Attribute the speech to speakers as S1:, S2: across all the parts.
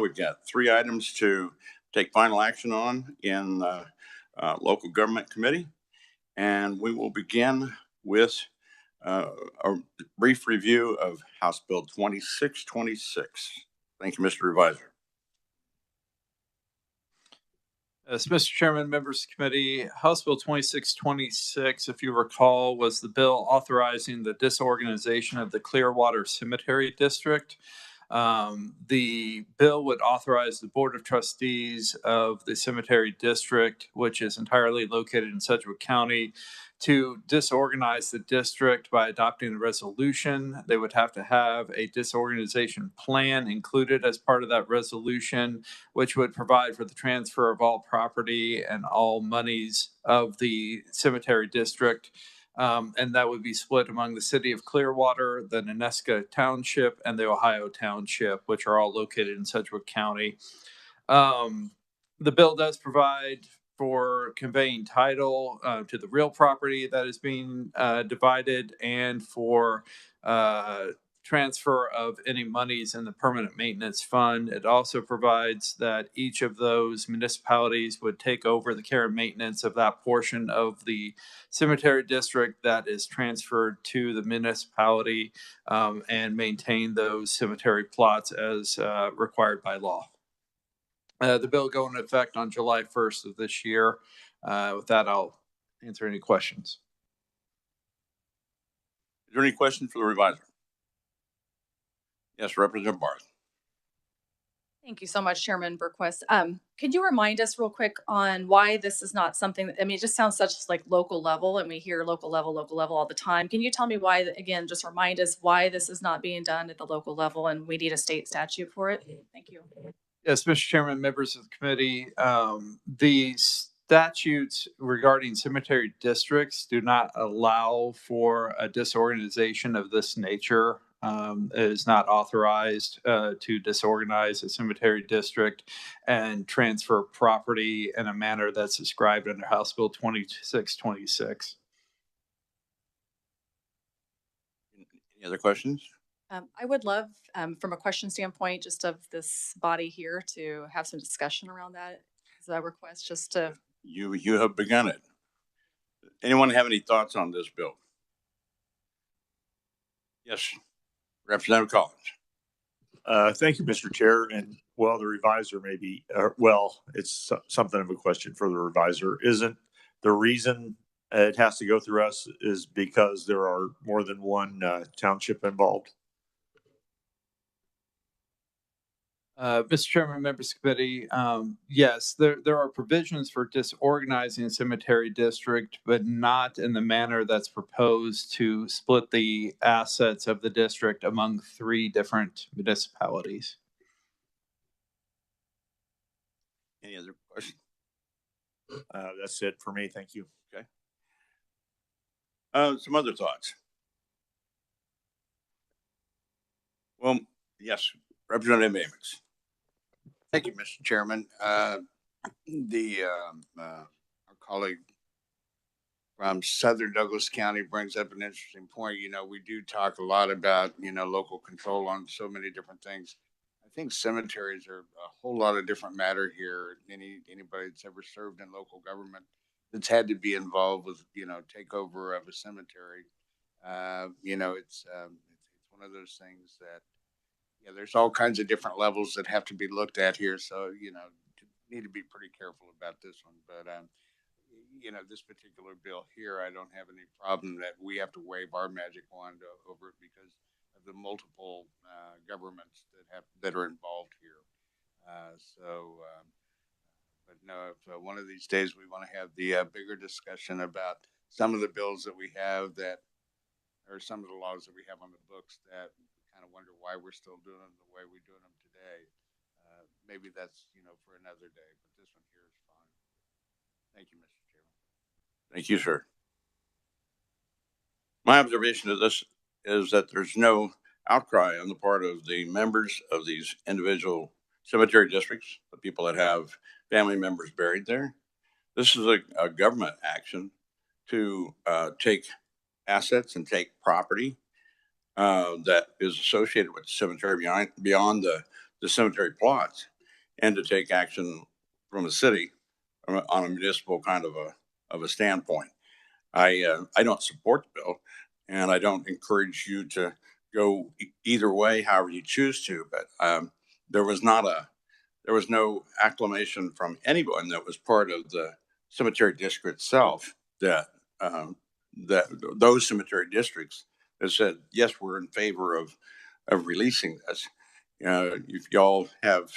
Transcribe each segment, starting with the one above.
S1: we've got 3 items to take final action on in local government committee. And we will begin with a brief review of House Bill 2626. Thank you, Mr. Revisor.
S2: Mr. Chairman, members of the committee, House Bill 2626, if you recall, was the bill authorizing the disorganization of the Clearwater Cemetery District. The bill would authorize the Board of Trustees of the Cemetery District, which is entirely located in Sedgwick County, to disorganize the district by adopting a resolution. They would have to have a disorganization plan included as part of that resolution, which would provide for the transfer of all property and all monies of the cemetery district. And that would be split among the city of Clearwater, the Neneska Township, and the Ohio Township, which are all located in Sedgwick County. The bill does provide for conveying title to the real property that is being divided, and for transfer of any monies in the permanent maintenance fund. It also provides that each of those municipalities would take over the care and maintenance of that portion of the cemetery district that is transferred to the municipality, and maintain those cemetery plots as required by law. The bill go into effect on July 1st of this year. With that, I'll answer any questions.
S1: Is there any question for the revisor? Yes, Representative Barth.
S3: Thank you so much, Chairman Berquist. Could you remind us real quick on why this is not something that, I mean, it just sounds such like local level, and we hear local level all the time. Can you tell me why, again, just remind us why this is not being done at the local level and we need a state statute for it? Thank you.
S2: Yes, Mr. Chairman, members of the committee, the statutes regarding cemetery districts do not allow for a disorganization of this nature. It is not authorized to disorganize a cemetery district and transfer property in a manner that's described under House Bill 2626.
S1: Any other questions?
S3: I would love, from a question standpoint, just of this body here, to have some discussion around that. As a request, just to
S1: you have begun it. Anyone have any thoughts on this bill? Yes, Representative Collins.
S4: Thank you, Mr. Chair. And well, the revisor may be, it's something of a question for the revisor. Isn't the reason it has to go through us is because there are more than one township involved?
S2: Mr. Chairman, members of the committee, yes, there are provisions for disorganizing a cemetery district, but not in the manner that's proposed to split the assets of the district among 3 different municipalities.
S1: Any other questions?
S4: That's it for me. Thank you.
S1: Okay. Some other thoughts? Well, yes, Representative Amix.
S5: Thank you, Mr. Chairman. Our colleague from Southern Douglas County brings up an interesting point. You know, we do talk a lot about, local control on so many different things. I think cemeteries are a whole lot of different matter here. Anybody that's ever served in local government that's had to be involved with, takeover of a cemetery, it's one of those things that, there's all kinds of different levels that have to be looked at here. So, need to be pretty careful about this one. But, this particular bill here, I don't have any problem that we have to wave our magic wand over it because of the multiple governments that are involved here. But no, if one of these days we want to have the bigger discussion about some of the bills that we have or some of the laws that we have on the books that kind of wonder why we're still doing them the way we're doing them today. Maybe that's, for another day, but this one here is fine. Thank you, Mr. Chairman.
S1: Thank you, sir. My observation of this is that there's no outcry on the part of the members of these individual cemetery districts, the people that have family members buried there. This is a government action to take assets and take property that is associated with the cemetery beyond the cemetery plots and to take action from a city on a municipal kind of a standpoint. I don't support the bill, and I don't encourage you to go either way, however you choose to. But there was no acclamation from anyone that was part of the cemetery district itself that that those cemetery districts that said yes, we're in favor of releasing this. If y'all have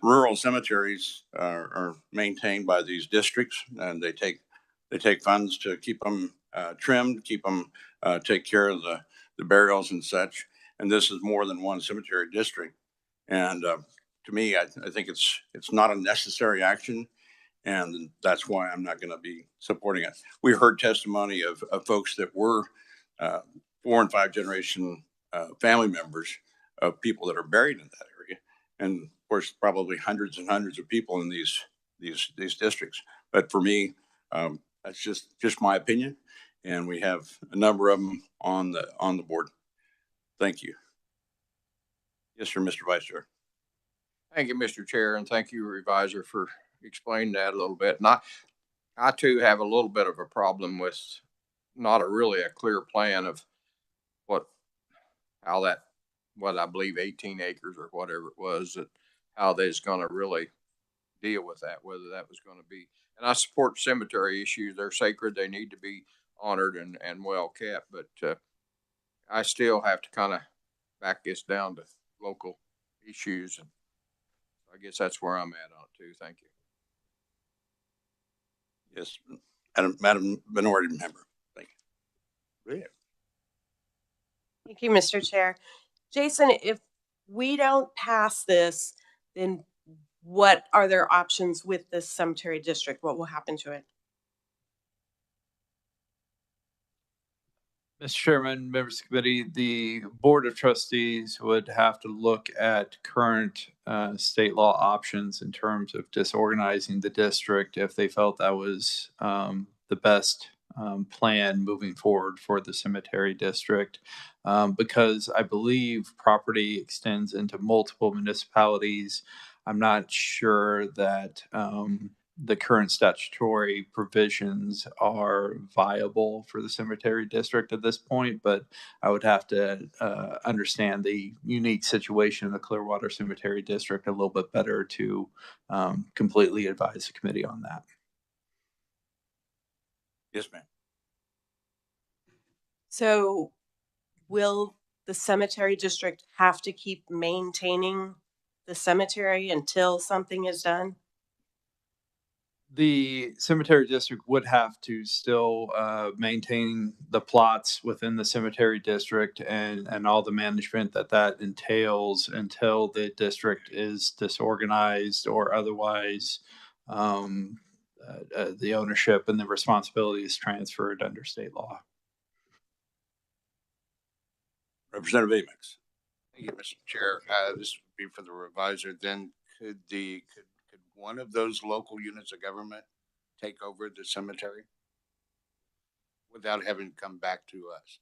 S1: rural cemeteries are maintained by these districts, and they take funds to keep them trimmed, keep them take care of the burials and such. And this is more than one cemetery district. And to me, I think it's not a necessary action, and that's why I'm not going to be supporting it. We heard testimony of folks that were 4 and 5 generation family members of people that are buried in that area, and of course, probably hundreds and hundreds of people in these districts. But for me, that's just my opinion, and we have a number of them on the board. Thank you. Yes, sir, Mr. Vice Chair.
S6: Thank you, Mr. Chair, and thank you, Revisor, for explaining that a little bit. And I too have a little bit of a problem with not really a clear plan of what I believe 18 acres or whatever it was, that how they's going to really deal with that, whether that was going to be. And I support cemetery issues. They're sacred. They need to be honored and well kept. But I still have to kind of back this down to local issues. And I guess that's where I'm at on it too. Thank you.
S1: Yes, Madam Minority Member. Thank you.
S7: Thank you, Mr. Chair. Jason, if we don't pass this, then what are their options with this cemetery district? What will happen to it?
S2: Mr. Chairman, members of the committee, the Board of Trustees would have to look at current state law options in terms of disorganizing the district if they felt that was the best plan moving forward for the cemetery district. Because I believe property extends into multiple municipalities, I'm not sure that the current statutory provisions are viable for the cemetery district at this point, but I would have to understand the unique situation of the Clearwater Cemetery District a little bit better to completely advise the committee on that.
S1: Yes, ma'am.
S7: So will the cemetery district have to keep maintaining the cemetery until something is done?
S2: The cemetery district would have to still maintain the plots within the cemetery district and all the management that entails until the district is disorganized or otherwise the ownership and the responsibility is transferred under state law.
S1: Representative Amix.
S5: Thank you, Mr. Chair. This would be for the revisor. Then could one of those local units of government take over the cemetery without having to come back to us?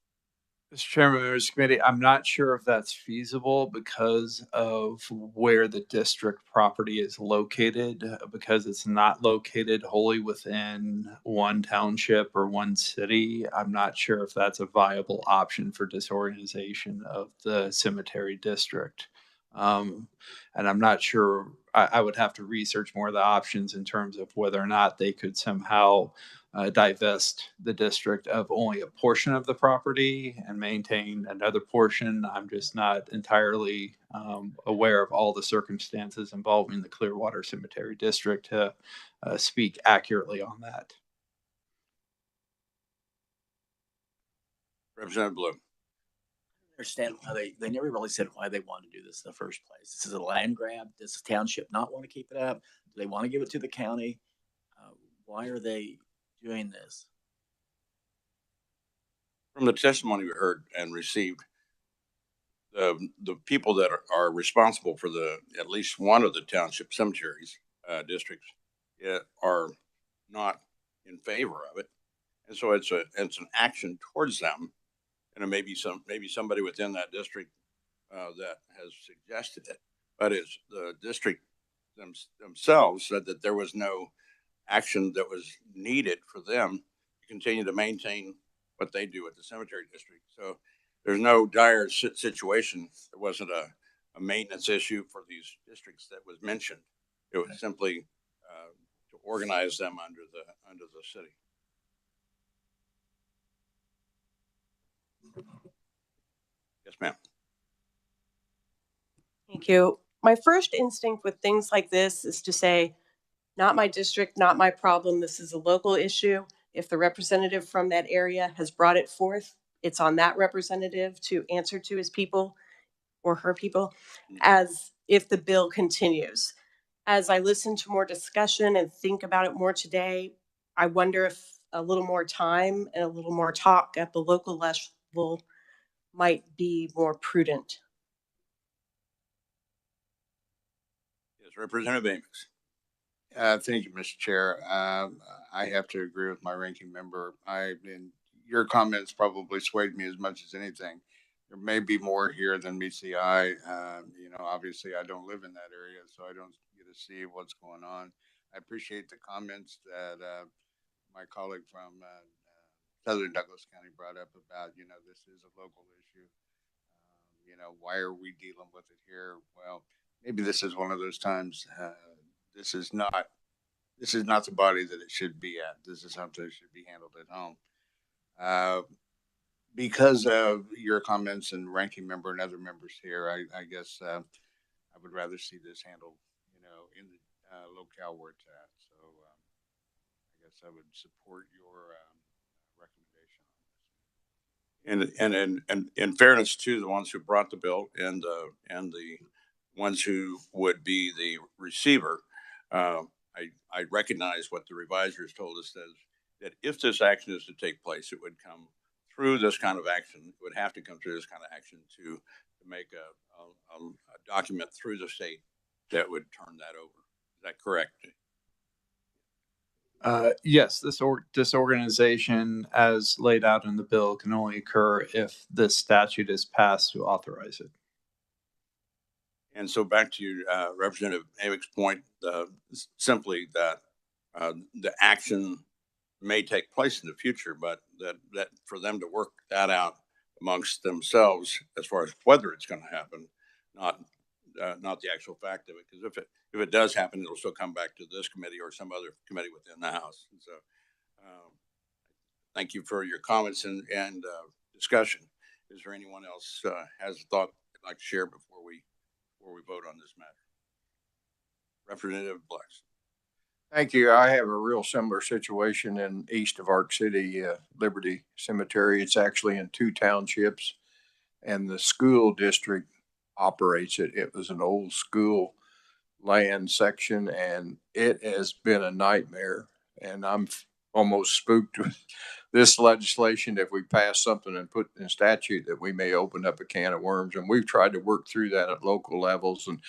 S2: Mr. Chairman, members of the committee, I'm not sure if that's feasible because of where the district property is located, because it's not located wholly within one township or one city. I'm not sure if that's a viable option for disorganization of the cemetery district. And I'm not sure, I would have to research more of the options in terms of whether or not they could somehow divest the district of only a portion of the property and maintain another portion. I'm just not entirely aware of all the circumstances involving the Clearwater Cemetery District to speak accurately on that.
S1: Representative Bloom.
S8: Understand why they never really said why they wanted to do this in the first place. This is a land grab. Does the township not want to keep it up? Do they want to give it to the county? Why are they doing this?
S1: From the testimony we heard and received, the people that are responsible for at least one of the township cemeteries districts are not in favor of it, and so it's an action towards them, and it may be somebody within that district that has suggested it. but it's the district themselves said that there was no action that was needed for them to continue to maintain what they do at the cemetery district. So there's no dire situation. There wasn't a maintenance issue for these districts that was mentioned. It was simply to organize them under the city. Yes, ma'am.
S7: Thank you. My first instinct with things like this is to say, not my district, not my problem. This is a local issue. If the representative from that area has brought it forth, it's on that representative to answer to his people or her people, as if the bill continues. As I listen to more discussion and think about it more today, I wonder if a little more time and a little more talk at the local level might be more prudent.
S1: Yes, Representative Amos.
S5: Thank you, Mr. Chair. I have to agree with my ranking member. Your comments probably swayed me as much as anything. There may be more here than meets the eye. Obviously I don't live in that area, so I don't get to see what's going on. I appreciate the comments that my colleague from Southern Douglas County brought up about, this is a local issue. Why are we dealing with it here? Well, maybe this is one of those times. This is not the body that it should be at. This is something that should be handled at home. Because of your comments and ranking member and other members here, I guess I would rather see this handled, in the locale where it's at. So I guess I would support your recommendation.
S1: And in fairness to the ones who brought the bill and the ones who would be the receiver, I recognize what the revisers told us that if this action is to take place, it would come through this kind of action. It would have to come through this kind of action to make a document through the state that would turn that over. Is that correct?
S2: Yes, this disorganization, as laid out in the bill, can only occur if this statute is passed to authorize it.
S1: And so back to Representative Amick's point, simply that the action may take place in the future, but that for them to work that out amongst themselves as far as whether it's going to happen, not the actual fact of it. Because if it does happen, it'll still come back to this committee or some other committee within the House. And so, thank you for your comments and discussion. Is there anyone else has a thought they'd like to share before we vote on this matter? Representative Blacks.
S6: Thank you. I have a real similar situation in east of Arc City, Liberty Cemetery. It's actually in 2 townships, and the school district operates it. It was an old school land section, and it has been a nightmare. And I'm almost spooked with this legislation. If we pass something and put in statute, that we may open up a can of worms. And we've tried to work through that at local levels. And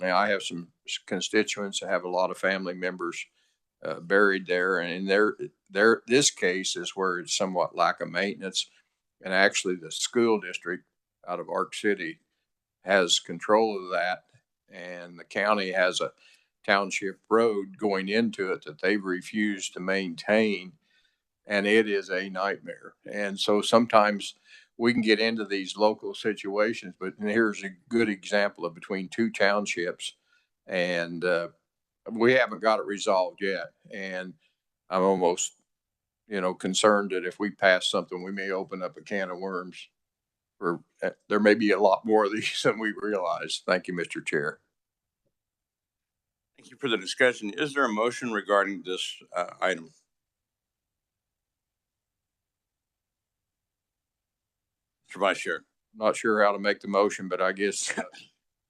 S6: I have some constituents that have a lot of family members buried there. And in this case is where it's somewhat lack of maintenance. And actually the school district out of Arc City has control of that. And the county has a township road going into it that they've refused to maintain. And it is a nightmare. And so sometimes we can get into these local situations, but here's a good example of between 2 townships, and we haven't got it resolved yet. And I'm almost, concerned that if we pass something, we may open up a can of worms. There may be a lot more of these than we realize. Thank you, Mr. Chair.
S1: Thank you for the discussion. Is there a motion regarding this item? Mr. Vice Chair.
S6: Not sure how to make the motion, but I guess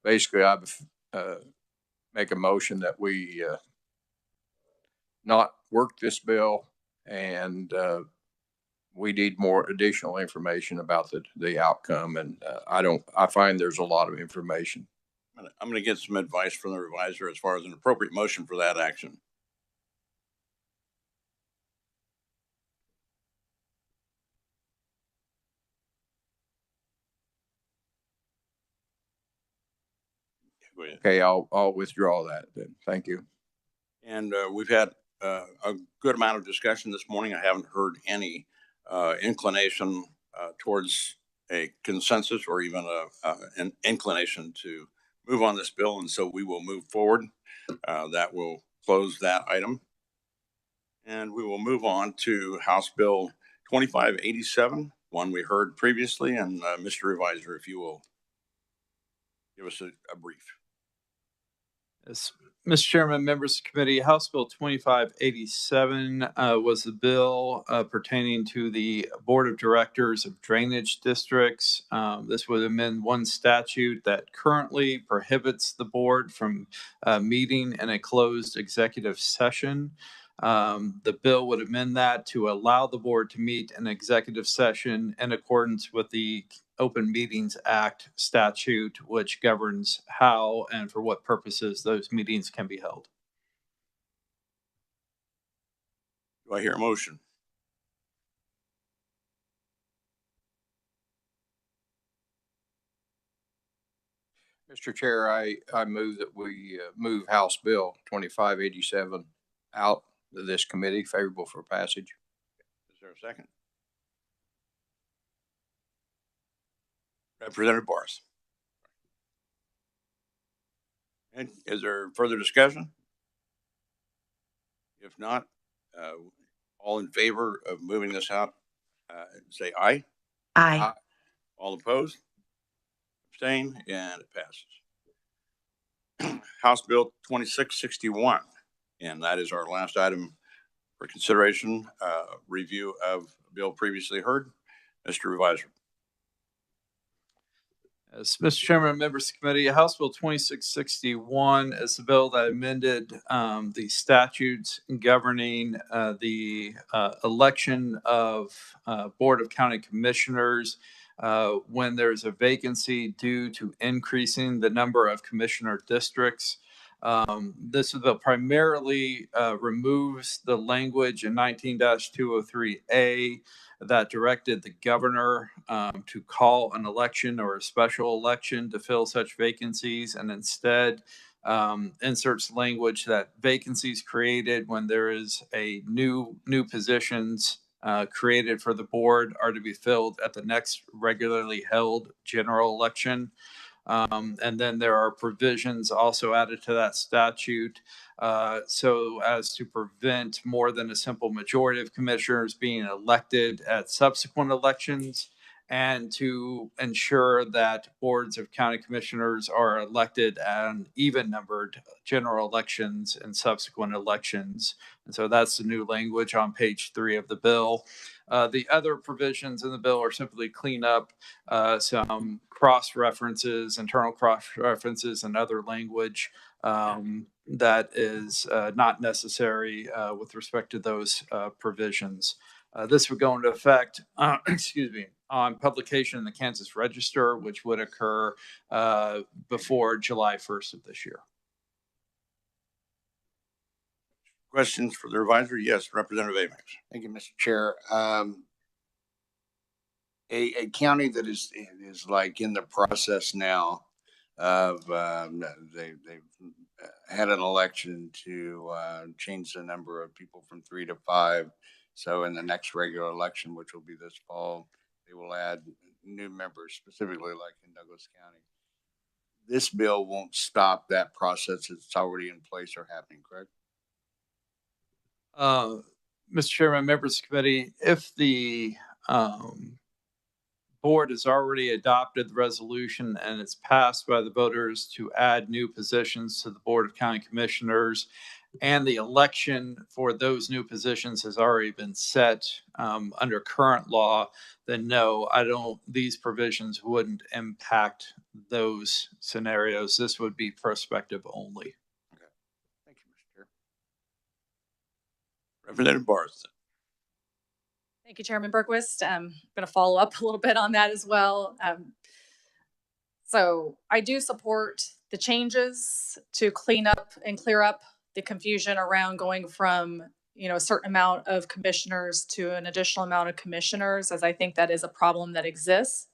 S6: basically I make a motion that we not work this bill, and we need more additional information about the outcome. And I find there's a lot of information.
S1: I'm going to get some advice from the reviser as far as an appropriate motion for that action. Go
S6: Okay, I'll withdraw that then. Thank you.
S1: And we've had a good amount of discussion this morning. I haven't heard any inclination towards a consensus or even an inclination to move on this bill. And so we will move forward. That will close that item. And we will move on to House Bill 2587, one we heard previously. And Mr. Revisor, if you will give us a brief.
S2: Yes. Mr. Chairman, members of the committee, House Bill 2587 was the bill pertaining to the Board of Directors of Drainage Districts. This would amend one statute that currently prohibits the board from meeting in a closed executive session. The bill would amend that to allow the board to meet in executive session in accordance with the Open Meetings Act statute, which governs how and for what purposes those meetings can be held.
S1: Do I hear a motion?
S6: Mr. Chair, I move that we move House Bill 2587 out of this committee, favorable for passage.
S1: Is there a second? Representative Barth. And is there further discussion? If not, all in favor of moving this out, say aye.
S9: Aye.
S1: All opposed? Abstain, and it passes. House Bill 2661, and that is our last item for consideration, review of a bill previously heard. Mr. Revisor.
S2: As Mr. Chairman, members of the committee, House Bill 2661 is the bill that amended the statutes governing the election of Board of County Commissioners when there's a vacancy due to increasing the number of commissioner districts. This bill primarily removes the language in 19-203A that directed the governor to call an election or a special election to fill such vacancies, and instead inserts language that vacancies created when there is a new positions created for the board are to be filled at the next regularly held general election. And then there are provisions also added to that statute so as to prevent more than a simple majority of commissioners being elected at subsequent elections, and to ensure that boards of county commissioners are elected at even-numbered general elections and subsequent elections. And so that's the new language on page 3 of the bill. The other provisions in the bill are simply clean up some cross-references, internal cross-references, and other language that is not necessary with respect to those provisions. This would go into effect, on publication in the Kansas Register, which would occur before July 1st of this year.
S1: Questions for the revisor? Yes, Representative Amex.
S5: Thank you, Mr. Chair. A county that is like in the process now of they've had an election to change the number of people from 3 to 5. So in the next regular election, which will be this fall, they will add new members, specifically like in Douglas County. This bill won't stop that process. It's already in place or happening, correct?
S2: Mr. Chairman, members of the committee, if the board has already adopted the resolution and it's passed by the voters to add new positions to the Board of County Commissioners, and the election for those new positions has already been set under current law, then no, these provisions wouldn't impact those scenarios. This would be prospective only.
S5: Okay. Thank you, Mr. Chair.
S1: Representative Barth.
S3: Thank you, Chairman Berquist. I'm going to follow up a little bit on that as well. So I do support the changes to clean up and clear up the confusion around going from, a certain amount of commissioners to an additional amount of commissioners, as I think that is a problem that exists.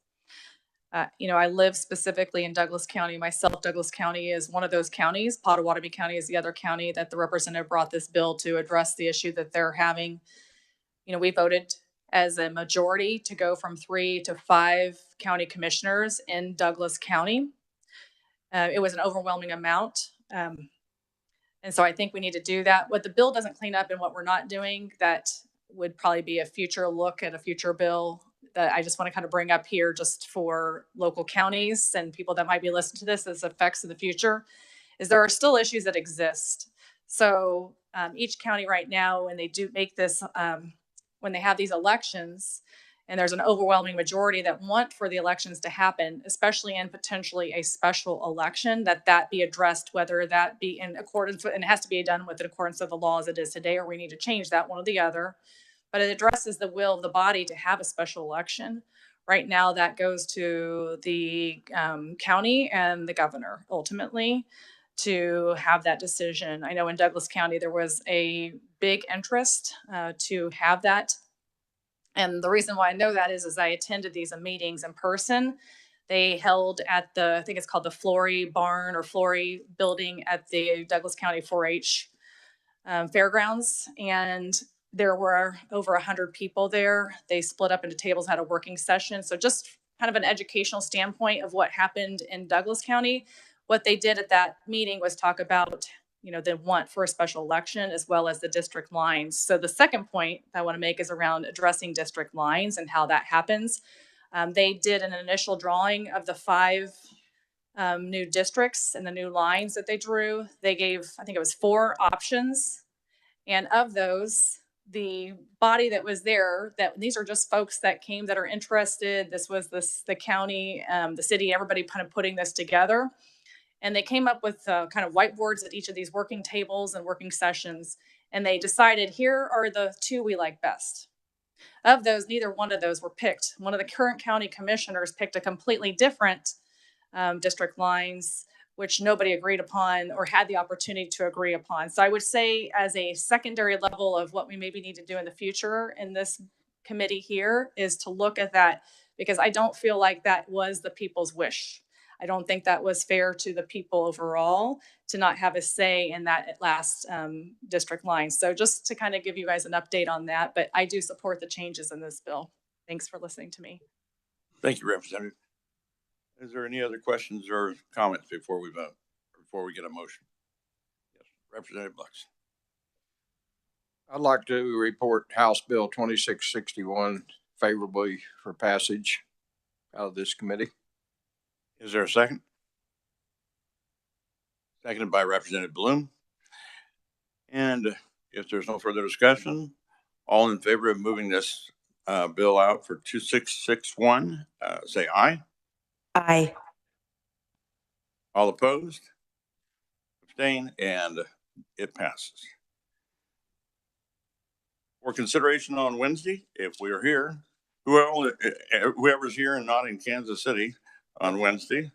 S3: I live specifically in Douglas County myself. Douglas County is one of those counties. Pottawatomie County is the other county that the representative brought this bill to address the issue that they're having. We voted as a majority to go from 3 to 5 county commissioners in Douglas County. It was an overwhelming amount. And so I think we need to do that. What the bill doesn't clean up and what we're not doing, that would probably be a future look at a future bill that I just want to kind of bring up here just for local counties and people that might be listening to this as effects in the future, is there are still issues that exist. So each county right now, when they do make this, when they have these elections, and there's an overwhelming majority that want for the elections to happen, especially in potentially a special election, that be addressed, whether that be in accordance with, and it has to be done with in accordance with the law as it is today, or we need to change that, one or the other. But it addresses the will of the body to have a special election. Right now, that goes to the county and the governor ultimately to have that decision. I know in Douglas County, there was a big interest to have that. And the reason why I know that is I attended these meetings in person. They held at I think it's called the Flory Barn or Flory building at the Douglas County 4-H fairgrounds. And there were over 100 people there. They split up into tables, had a working session. So just kind of an educational standpoint of what happened in Douglas County. What they did at that meeting was talk about the want for a special election as well as the district lines. So the second point I want to make is around addressing district lines and how that happens. They did an initial drawing of the 5 new districts and the new lines that they drew. They gave, I think it was 4 options. And of those, the body that was there, that these are just folks that came that are interested. This was the county, the city, everybody kind of putting this together. And they came up with kind of whiteboards at each of these working tables and working sessions. And they decided, here are the 2 we like best. Of those, neither one of those were picked. One of the current county commissioners picked a completely different district lines, which nobody agreed upon or had the opportunity to agree upon. So I would say as a secondary level of what we maybe need to do in the future in this committee here is to look at that, because I don't feel like that was the people's wish. I don't think that was fair to the people overall to not have a say in that last district line. So just to kind of give you guys an update on that, but I do support the changes in this bill. Thanks for listening to me.
S1: Thank you, Representative. Is there any other questions or comments before we vote, before we get a motion? Yes, Representative Lux.
S6: I'd like to report House Bill 2661 favorably for passage out of this committee.
S1: Is there a second? Seconded by Representative Bloom. And if there's no further discussion, all in favor of moving this bill out for 2661, say aye.
S9: Aye.
S1: All opposed? Abstain, and it passes. For consideration on Wednesday, if we are here, whoever's here and not in Kansas City on Wednesday,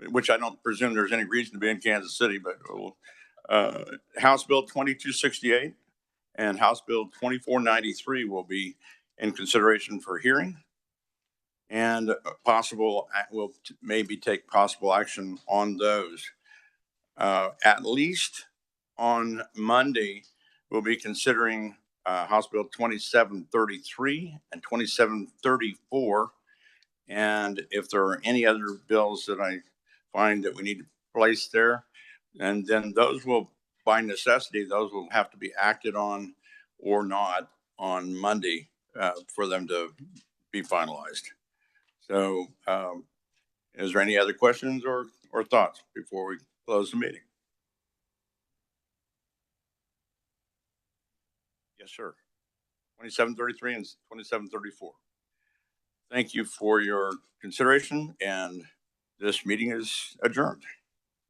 S1: which I don't presume there's any reason to be in Kansas City, but House Bill 2268 and House Bill 2493 will be in consideration for hearing, and we'll maybe take possible action on those. At least on Monday, we'll be considering House Bill 2733 and 2734. And if there are any other bills that I find that we need to place there, and then those will, by necessity, those will have to be acted on or not on Monday for them to be finalized. So is there any other questions or thoughts before we close the meeting? Yes, sir. 2733 and 2734. Thank you for your consideration, and this meeting is adjourned.